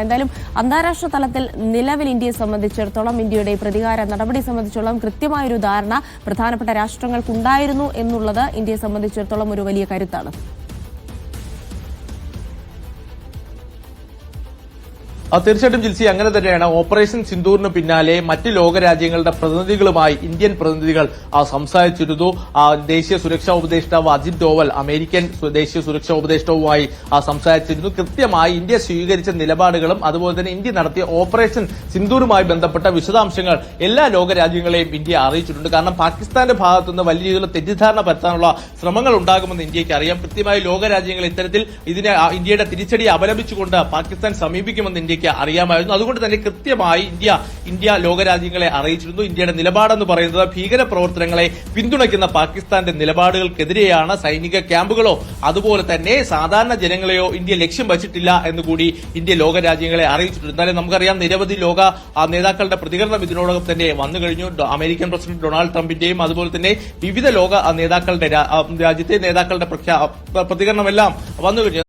എന്തായാലും അന്താരാഷ്ട്ര തലത്തിൽ നിലവിൽ ഇന്ത്യയെ സംബന്ധിച്ചിടത്തോളം ഇന്ത്യയുടെ പ്രതികാര നടപടി സംബന്ധിച്ചിടത്തോളം കൃത്യമായൊരു ധാരണ പ്രധാനപ്പെട്ട രാഷ്ട്രങ്ങൾക്കുണ്ടായിരുന്നു എന്നുള്ളത് ഇന്ത്യയെ സംബന്ധിച്ചിടത്തോളം ഒരു വലിയ കരുത്താണ്. തീർച്ചയായിട്ടും ജിൽസി, അങ്ങനെ തന്നെയാണ്. ഓപ്പറേഷൻ സിന്ദൂറിന് പിന്നാലെ മറ്റ് ലോകരാജ്യങ്ങളുടെ പ്രതിനിധികളുമായി ഇന്ത്യൻ പ്രതിനിധികൾ സംസാരിച്ചിരുന്നു. ദേശീയ സുരക്ഷാ ഉപദേഷ്ടാവ് അജിത് ഡോവൽ അമേരിക്കൻ ദേശീയ സുരക്ഷാ ഉപദേഷ്ടാവുമായി സംസാരിച്ചിരുന്നു. കൃത്യമായി ഇന്ത്യ സ്വീകരിച്ച നിലപാടുകളും അതുപോലെ തന്നെ ഇന്ത്യ നടത്തിയ ഓപ്പറേഷൻ സിന്ദൂറുമായി ബന്ധപ്പെട്ട വിശദാംശങ്ങൾ എല്ലാ ലോകരാജ്യങ്ങളെയും ഇന്ത്യ അറിയിച്ചിട്ടുണ്ട്. കാരണം പാകിസ്ഥാന്റെ ഭാഗത്തുനിന്ന് വലിയ രീതിയിലുള്ള തെറ്റിദ്ധാരണ പരത്താനുള്ള ശ്രമങ്ങൾ ഉണ്ടാകുമെന്ന് ഇന്ത്യക്ക് അറിയാം. കൃത്യമായി ലോകരാജ്യങ്ങൾ ഇത്തരത്തിൽ ഇന്ത്യയുടെ തിരിച്ചടിയെ അപലപിച്ചുകൊണ്ട് പാകിസ്ഥാൻ സമീപിക്കുമെന്ന് ഇന്ത്യക്ക് അറിയാമായിരുന്നു. അതുകൊണ്ട് തന്നെ കൃത്യമായി ഇന്ത്യ ലോകരാജ്യങ്ങളെ അറിയിച്ചിരുന്നു. ഇന്ത്യയുടെ നിലപാടെന്ന് പറയുന്നത് ഭീകരപ്രവർത്തനങ്ങളെ പിന്തുണയ്ക്കുന്ന പാകിസ്ഥാന്റെ നിലപാടുകൾക്കെതിരെയാണ്. സൈനിക ക്യാമ്പുകളോ അതുപോലെ തന്നെ സാധാരണ ജനങ്ങളെയോ ഇന്ത്യ ലക്ഷ്യം വച്ചിട്ടില്ല എന്നുകൂടി ഇന്ത്യ ലോകരാജ്യങ്ങളെ അറിയിച്ചിട്ടുണ്ട്. എന്നാലും നമുക്കറിയാം, നിരവധി ലോക നേതാക്കളുടെ പ്രതികരണം ഇതിനോടകം തന്നെ വന്നു കഴിഞ്ഞു. അമേരിക്കൻ പ്രസിഡന്റ് ഡൊണാൾഡ് ട്രംപിന്റെയും അതുപോലെ തന്നെ വിവിധ ലോക നേതാക്കളുടെ രാജ്യത്തെ നേതാക്കളുടെ പ്രതികരണമെല്ലാം വന്നു കഴിഞ്ഞു.